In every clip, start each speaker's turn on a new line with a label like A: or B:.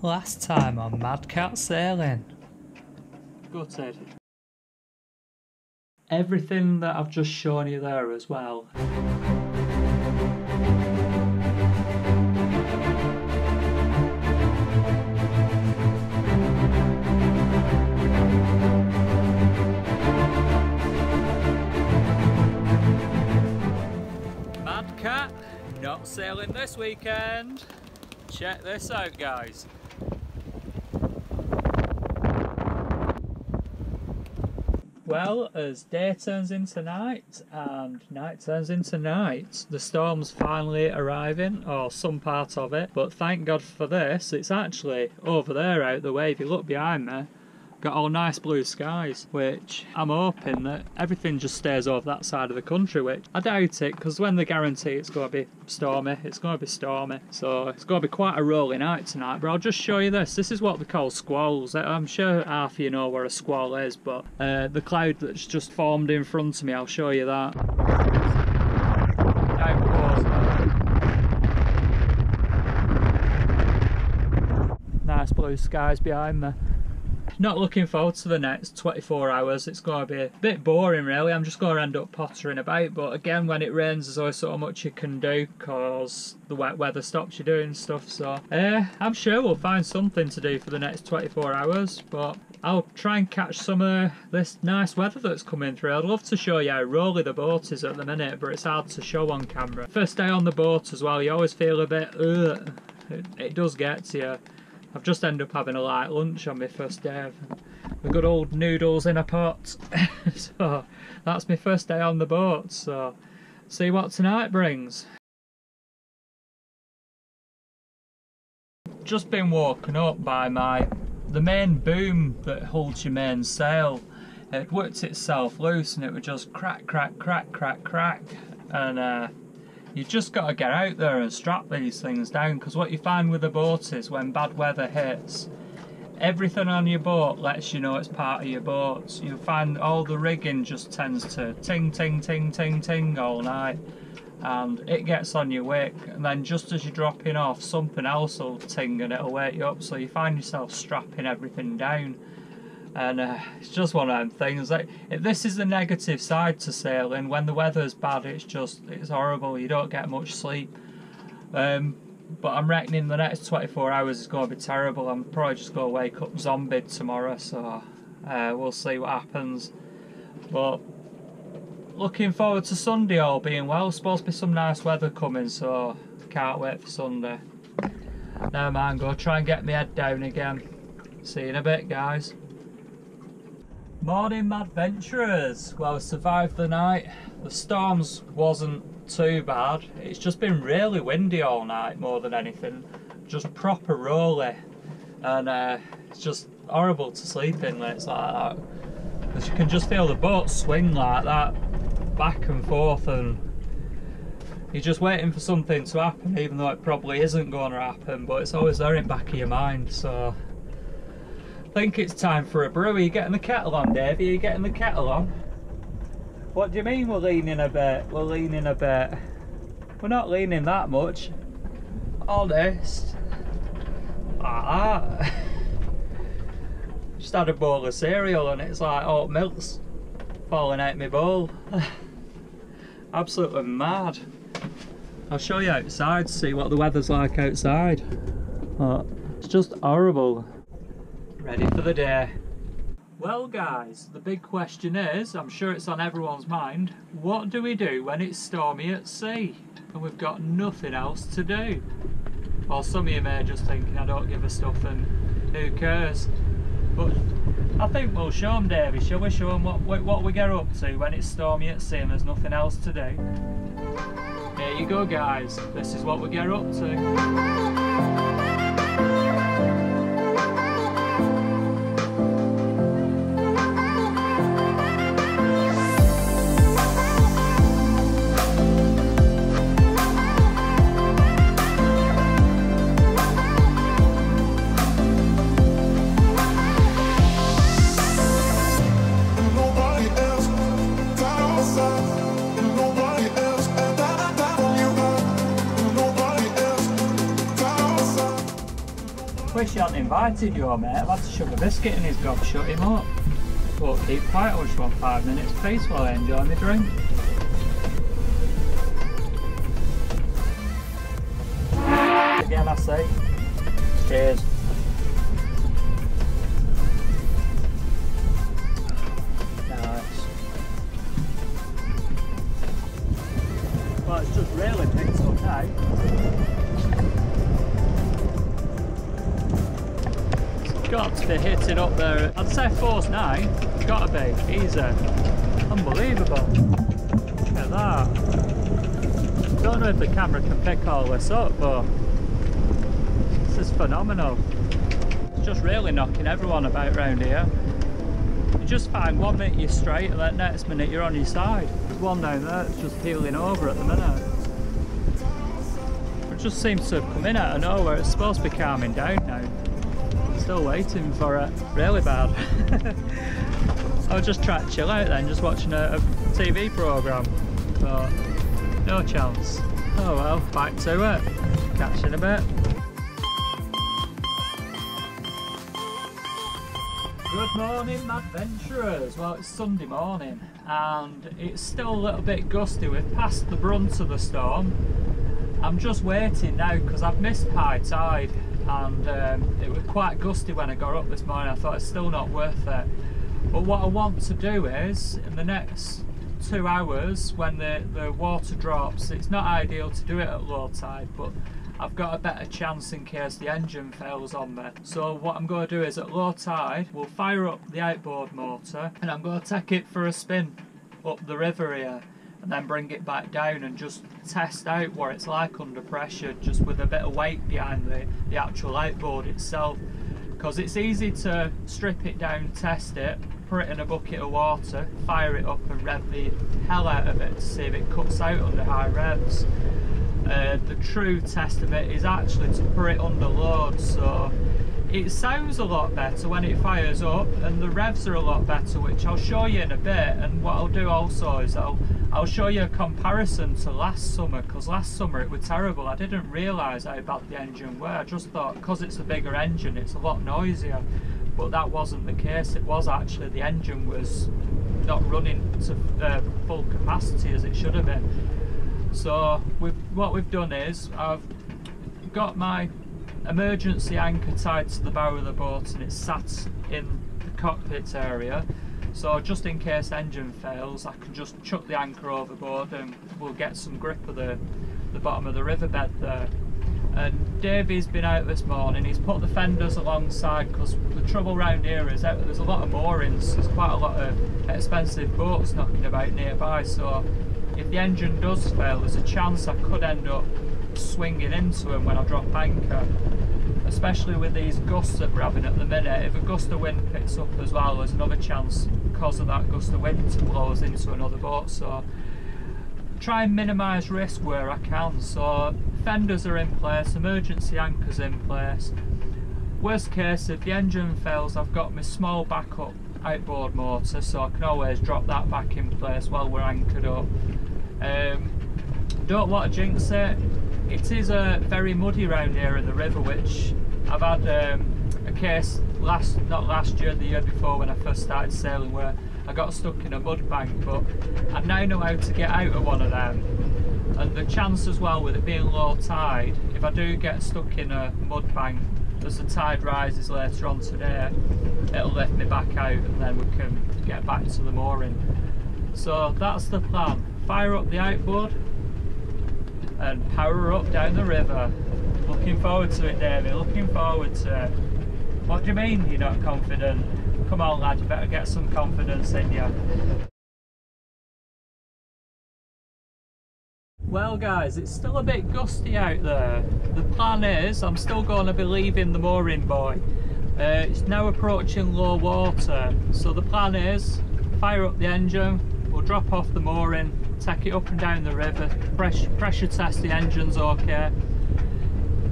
A: Last time on Madcat sailing. Gutted. Everything that I've just shown you there as well. Madcat, not sailing this weekend. Check this out, guys. Well, as day turns into night and night turns into night, the storm's finally arriving, or some part of it, but thank God for this, it's actually over there out the way. If you look behind me, got all nice blue skies, which I'm hoping that everything just stays over that side of the country, which I doubt it, because when they guarantee it's going to be stormy, it's going to be stormy. So it's going to be quite a rolling night tonight, but I'll just show you this. This is what they call squalls. I'm sure half of you know what a squall is, but the cloud that's just formed in front of me, I'll show you that. Nice blue skies behind me. Not looking forward to the next 24 hours. It's going to be a bit boring really. I'm just going to end up pottering about, but again, when it rains there's always so much you can do because the wet weather stops you doing stuff. So I'm sure we'll find something to do for the next 24 hours, but I'll try and catch some of this nice weather that's coming through. I'd love to show you how rolly the boat is at the minute, but it's hard to show on camera. First day on the boat as well, you always feel a bit it does get to you. I've just ended up having a light lunch on my first day. The good old noodles in a pot. So that's my first day on the boat. So see what tonight brings. Just been woken up by the main boom that holds your main sail. It worked itself loose and it would just crack, crack, crack, crack, crack. And you just got to get out there and strap these things down, because what you find with the boat is when bad weather hits, everything on your boat lets you know it's part of your boat. You find all the rigging just tends to ting, ting, ting, ting, ting all night, and it gets on your wick, and then just as you're dropping off, something else will ting and it'll wake you up, so you find yourself strapping everything down. And it's just one of them things. Like, this is the negative side to sailing. When the weather's bad, it's horrible. You don't get much sleep. But I'm reckoning the next 24 hours is going to be terrible. I'm probably just going to wake up zombied tomorrow, so we'll see what happens. But looking forward to Sunday all being well. Supposed to be some nice weather coming, so can't wait for Sunday. Now man, go try and get my head down again. See you in a bit, guys. Morning Madventurers. Well, I survived the night. The storms wasn't too bad. It's just been really windy all night more than anything. Just proper rolly. And it's just horrible to sleep in nights like that. Because you can just feel the boat swing like that, back and forth, and you're just waiting for something to happen, even though it probably isn't going to happen, but it's always there in the back of your mind. So I think it's time for a brew. Are you getting the kettle on, Dave? Are you getting the kettle on? What do you mean we're leaning a bit? We're leaning a bit. We're not leaning that much. Honest. Like that. Just had a bowl of cereal and it's like oat milk's falling out my bowl. Absolutely mad. I'll show you outside to see what the weather's like outside. It's just horrible. Ready for the day. Well guys, the big question is, I'm sure it's on everyone's mind, what do we do when it's stormy at sea and we've got nothing else to do? Or some of you may just thinking, I don't give a stuff and who cares? But I think we'll show them, Davey, shall we? Show them what we get up to when it's stormy at sea and there's nothing else to do. Here you go guys, this is what we get up to.
B: Nobody else,
A: wish you hadn't invited your mate. I've had to shove a biscuit in his gob, shut him up. But keep quiet, I just want 5 minutes peace while I enjoy my drink. Again, I say, cheers. Nice. Well, it's just really picked up now. It's got to be hitting up there. I'd say force 9. Gotta be. Easy. Unbelievable. Look at that. Don't know if the camera can pick all this up, but this is phenomenal. It's just really knocking everyone about round here. You just find 1 minute you're straight and then next minute you're on your side. There's one down there that's just heeling over at the minute. It just seems to have come in out of nowhere. It's supposed to be calming down now. Still waiting for it. Really bad. I was just trying to chill out then, just watching a TV programme. But no chance. Oh well, back to it. Catch you in a bit. Good morning, Madventurers. Well, it's Sunday morning and it's still a little bit gusty. We've passed the brunt of the storm. I'm just waiting now because I've missed high tide and it was quite gusty when I got up this morning. I thought it's still not worth it. But what I want to do is, in the next 2 hours when the water drops, it's not ideal to do it at low tide, but I've got a better chance in case the engine fails on me. So what I'm going to do is at low tide we'll fire up the outboard motor and I'm going to take it for a spin up the river here and then bring it back down and just test out what it's like under pressure, just with a bit of weight behind the actual outboard itself, because it's easy to strip it down, test it, put it in a bucket of water, fire it up and rev the hell out of it to see if it cuts out under high revs. The true test of it is actually to put it under load, so it sounds a lot better when it fires up and the revs are a lot better, which I'll show you in a bit. And what I'll do also is I'll show you a comparison to last summer, because last summer it was terrible. I didn't realise how bad the engine were. I just thought because it's a bigger engine it's a lot noisier, but that wasn't the case. It was actually the engine was not running to full capacity as it should have been. So what we've done is I've got my emergency anchor tied to the bow of the boat and it's sat in the cockpit area, so just in case the engine fails I can just chuck the anchor overboard and we'll get some grip of the bottom of the riverbed there. And Davey's been out this morning, he's put the fenders alongside, because the trouble around here is that there's a lot of moorings, there's quite a lot of expensive boats knocking about nearby, so if the engine does fail there's a chance I could end up swinging into them when I drop anchor, especially with these gusts that we're having at the minute. If a gust of wind picks up as well, there's another chance because of that gust of wind to blow us into another boat. So try and minimise risk where I can. So fenders are in place, emergency anchors in place. Worst case, if the engine fails I've got my small backup outboard motor, so I can always drop that back in place while we're anchored up. Don't want to jinx it. It is very muddy around here in the river, which I've had a case not last year, the year before when I first started sailing, where I got stuck in a mud bank, but I now know how to get out of one of them. And the chance as well with it being low tide, if I do get stuck in a mud bank as the tide rises later on today, it'll lift me back out and then we can get back to the mooring. So that's the plan. Fire up the outboard and power up down the river. Looking forward to it, Davey, looking forward to it. What do you mean you're not confident? Come on lad, you better get some confidence in you. Well guys, it's still a bit gusty out there. The plan is I'm still going to be leaving the mooring buoy. It's now approaching low water, so the plan is fire up the engine, we'll drop off the mooring, take it up and down the river, pressure test the engine's okay,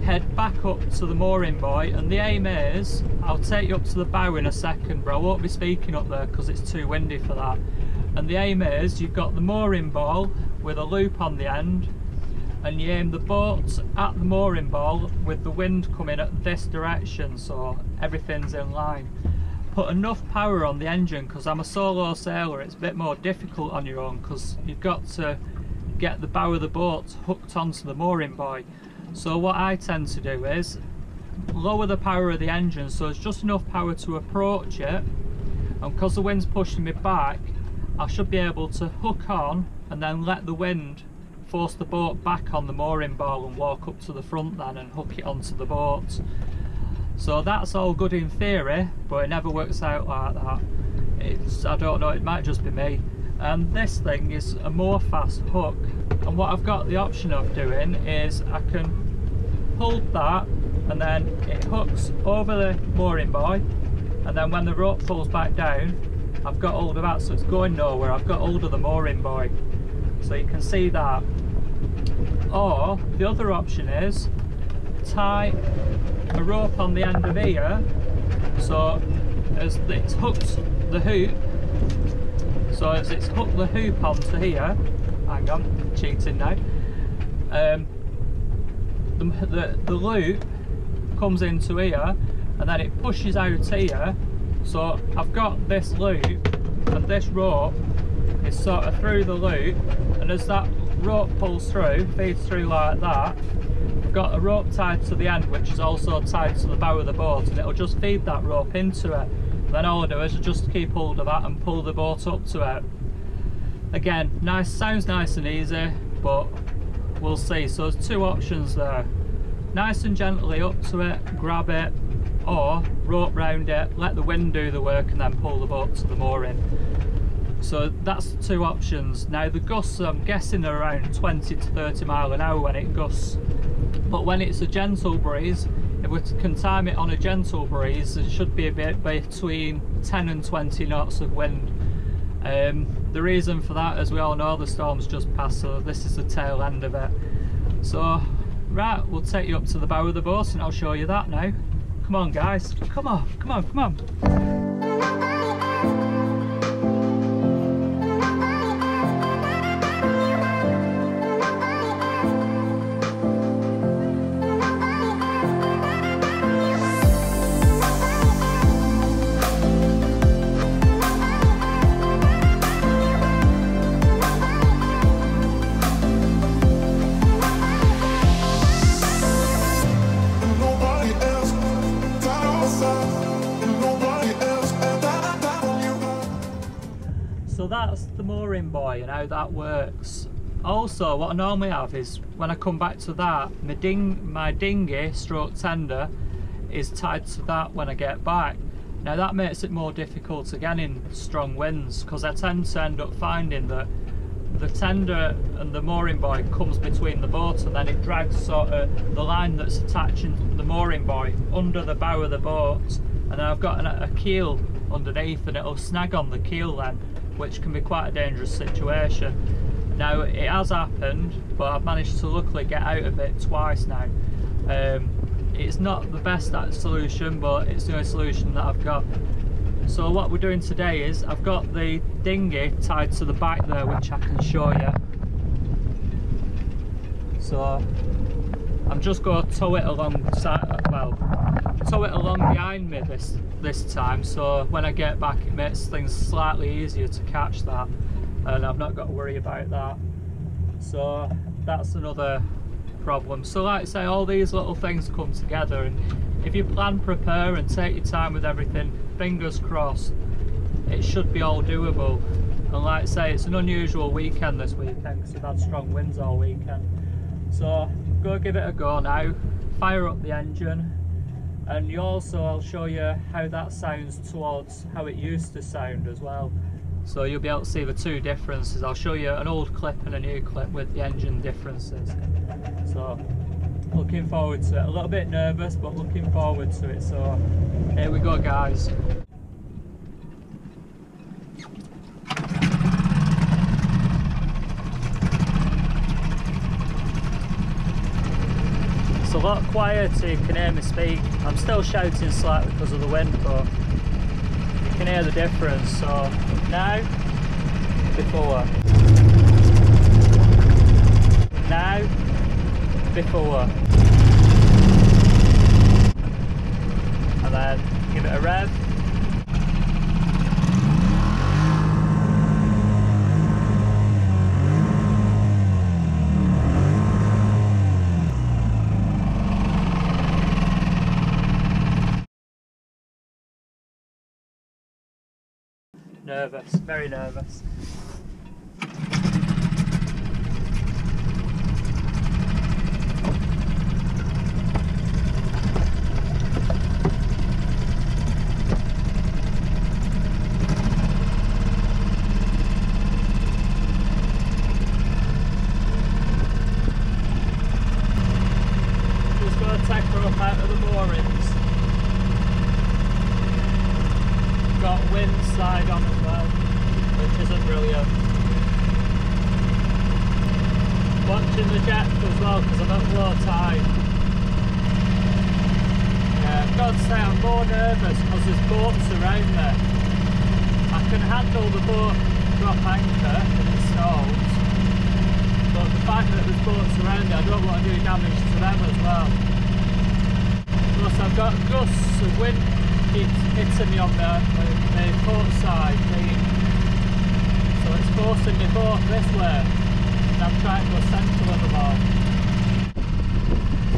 A: head back up to the mooring buoy, and the aim is, I'll take you up to the bow in a second, but I won't be speaking up there because it's too windy for that. And the aim is, you've got the mooring ball with a loop on the end, and you aim the boat at the mooring ball with the wind coming at this direction so everything's in line. Put enough power on the engine, because I'm a solo sailor, it's a bit more difficult on your own because you've got to get the bow of the boat hooked onto the mooring buoy. So what I tend to do is lower the power of the engine so it's just enough power to approach it, and because the wind's pushing me back, I should be able to hook on and then let the wind force the boat back on the mooring ball and walk up to the front then and hook it onto the boat. So that's all good in theory, but it never works out like that. I don't know, it might just be me. And this thing is a more fast hook, and what I've got the option of doing is I can pull that and then it hooks over the mooring buoy, and then when the rope pulls back down I've got hold of that, so it's going nowhere. I've got hold of the mooring buoy, so you can see that. Or the other option is tie a rope on the end of here, so as it's hooked the hoop, so as it's hooked the hoop onto here, hang on, cheating now, the loop comes into here and then it pushes out here, so I've got this loop and this rope is sort of through the loop, and as that rope pulls through, feeds through like that, I've got a rope tied to the end which is also tied to the bow of the boat, and it'll just feed that rope into it. Then all I do is just keep hold of that and pull the boat up to it. Again, nice, sounds nice and easy, but we'll see. So there's two options there. Nice and gently up to it, grab it, or rope round it, let the wind do the work and then pull the boat to the mooring. So that's the two options. Now the gusts, I'm guessing, are around 20 to 30 mile an hour when it gusts, but when it's a gentle breeze, if we can time it on a gentle breeze, it should be a bit between 10 and 20 knots of wind. The reason for that, as we all know, the storm's just passed, so this is the tail end of it. So right, we'll take you up to the bow of the boat and I'll show you that now. Come on guys, come on, come on, come on. So that's the mooring buoy and how that works. Also, what I normally have is, when I come back to that, my dinghy stroke tender is tied to that when I get back. Now that makes it more difficult again in strong winds, because I tend to end up finding that the tender and the mooring buoy comes between the boat, and then it drags sort of the line that's attaching the mooring buoy under the bow of the boat, and then I've got a keel underneath and it'll snag on the keel then, which can be quite a dangerous situation. Now it has happened, but I've managed to luckily get out of it twice now. It's not the best solution, but it's the only solution that I've got. So what we're doing today is, I've got the dinghy tied to the back there, which I can show you. So I'm just going to tow it alongside, well, tow it along behind me this time, so when I get back it makes things slightly easier to catch that, and I've not got to worry about that. So that's another problem. So like I say, all these little things come together, and if you plan, prepare and take your time with everything, fingers crossed, it should be all doable. And like I say, it's an unusual weekend this weekend because we've had strong winds all weekend. So go give it a go now, fire up the engine, and I'll show you how that sounds towards how it used to sound as well. So you'll be able to see the two differences. I'll show you an old clip and a new clip with the engine differences. So looking forward to it. A little bit nervous, but looking forward to it. So here we go guys. It's a lot quieter, you can hear me speak. I'm still shouting slightly because of the wind, but you can hear the difference. So now, before, now, before. And then give it a rev. Nervous, very nervous. Just got to take her up out of the moorings. Got wind side on as well, which isn't brilliant. Watching the jet as well because I'm at low tide. Yeah, I've got to say I'm more nervous because there's boats around me. I can handle the boat drop anchor if it stalls, but the fact that there's boats around me, I don't want to do damage to them as well. Plus I've got gusts of wind keeps hitting me on the port side beam, so it's forcing me boat this way and I'm trying to go central of them all.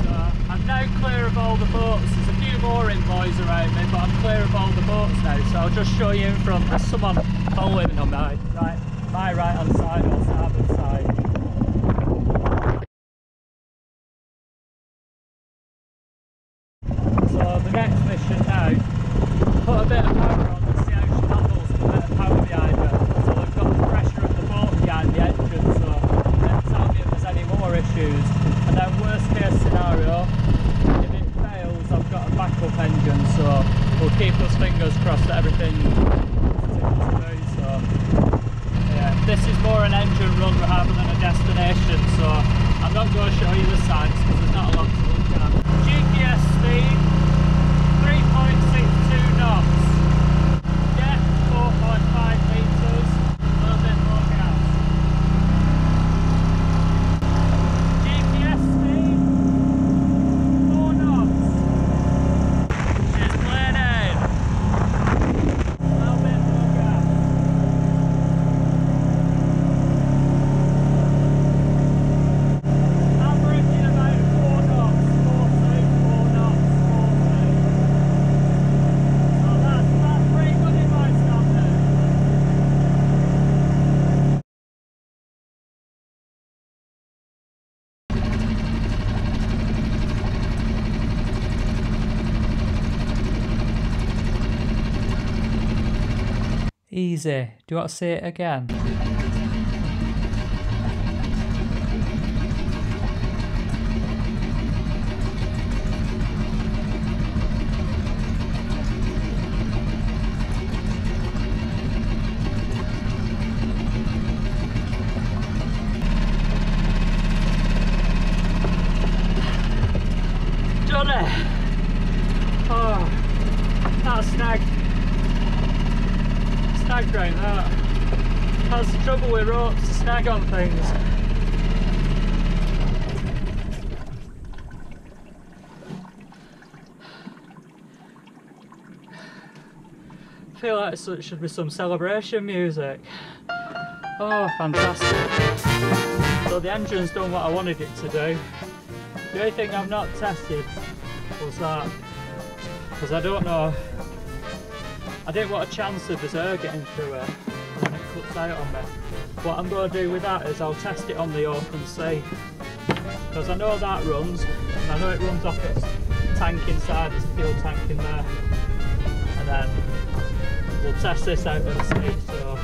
A: So I'm now clear of all the boats. There's a few mooring buoys around me, but I'm clear of all the boats now, so I'll just show you in front. There's someone following on my right hand side or starboard side. So the next mission now, put a bit of power on and see how she handles with a bit of power behind her. So we've got the pressure of the boat behind the engine, so then tell me if there's any more issues. And then worst case scenario, if it fails, I've got a backup engine, so we'll keep us fingers crossed that everything tickles through. So yeah, this is more an engine run rather than a destination, so I'm not going to show you the sights because there's not a lot to look at. GPS speed 3.62 knots, depth 4.5 metres, a little bit more gas. GPS speed 4 knots, she's planing, a little bit more gas. Averaging about 4 knots, 4 knots. Easy. Do you want to say it again? Done it! Oh, that snagged. Snagged right that. That's the trouble with ropes, to snag on things. I feel like it should be some celebration music. Oh, fantastic. So the engine's done what I wanted it to do. The only thing I've not tested was that, because I don't know, I didn't want a chance of this air getting through it when it cuts out on me. What I'm going to do with that is I'll test it on the open sea, because I know that runs, and I know it runs off its tank inside, there's a fuel tank in there, and then we'll test this out at sea. So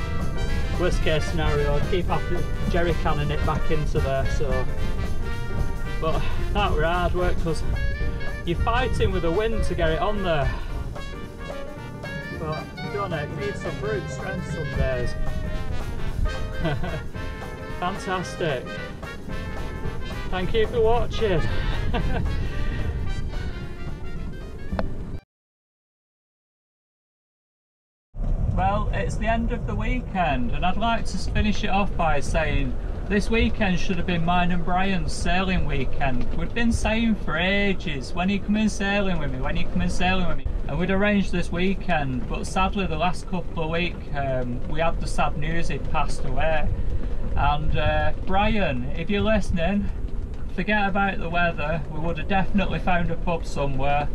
A: worst case scenario, I'll keep after jerry canning it back into there. So, but that were hard work because you're fighting with the wind to get it on there. But you've done it, you need some brute strength some days. Fantastic. Thank you for watching. Well, it's the end of the weekend and I'd like to finish it off by saying This weekend should have been mine and Brian's sailing weekend. We'd been saying for ages, when you come in sailing with me, when you come in sailing with me. And we'd arranged this weekend, but sadly the last couple of weeks we had the sad news he'd passed away. And Brian, if you're listening, forget about the weather. We would have definitely found a pub somewhere,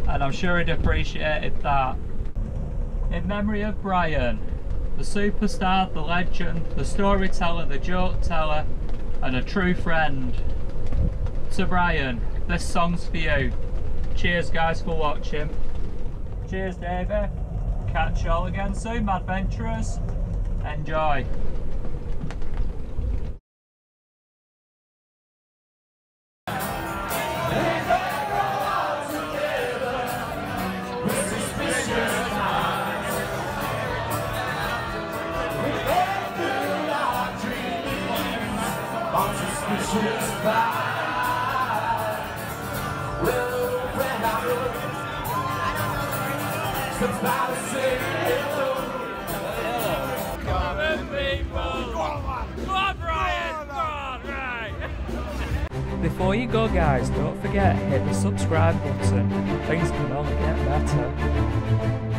A: and I'm sure he'd appreciated that. In memory of Brian, the superstar, the legend, the storyteller, the joke teller, and a true friend. To Brian, this song's for you. Cheers guys for watching. Cheers Davey. Catch y'all again soon, Madventurers. Enjoy. Before you go guys, don't forget hit the subscribe button. Things can only get better.